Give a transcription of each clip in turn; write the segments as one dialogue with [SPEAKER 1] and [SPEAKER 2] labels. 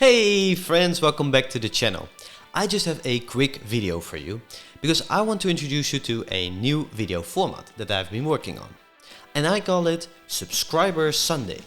[SPEAKER 1] Hey friends, welcome back to the channel. I just have a quick video for you because I want to introduce you to a new video format that I've been working on. And I call it Subscriber Sunday.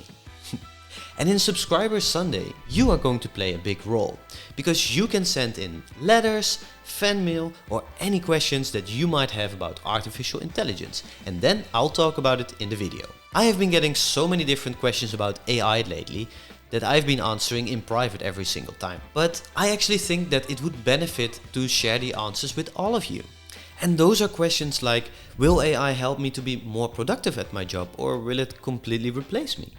[SPEAKER 1] And in Subscriber Sunday, you are going to play a big role because you can send in letters, fan mail, or any questions that you might have about artificial intelligence. And then I'll talk about it in the video. I have been getting so many different questions about AI lately that I've been answering in private every single time. But I actually think that it would benefit to share the answers with all of you. And those are questions like, will AI help me to be more productive at my job, or will it completely replace me?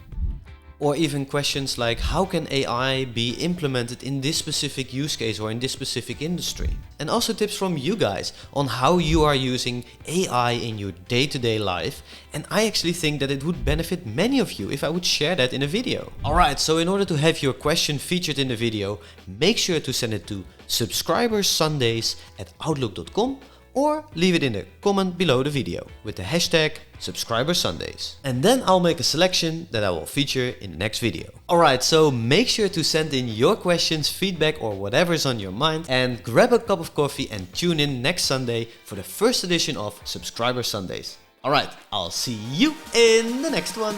[SPEAKER 1] Or even questions like, how can AI be implemented in this specific use case or in this specific industry? And also tips from you guys on how you are using AI in your day-to-day life. And I actually think that it would benefit many of you if I would share that in a video. Alright, so in order to have your question featured in the video, make sure to send it to subscribersundays@outlook.com or leave it in the comment below the video with the hashtag subscribersundays. And then I'll make a selection that I will feature in the next video. Alright, so make sure to send in your questions, feedback, or whatever is on your mind, and grab a cup of coffee and tune in next Sunday for the first edition of Subscriber Sundays. Alright, I'll see you in the next one.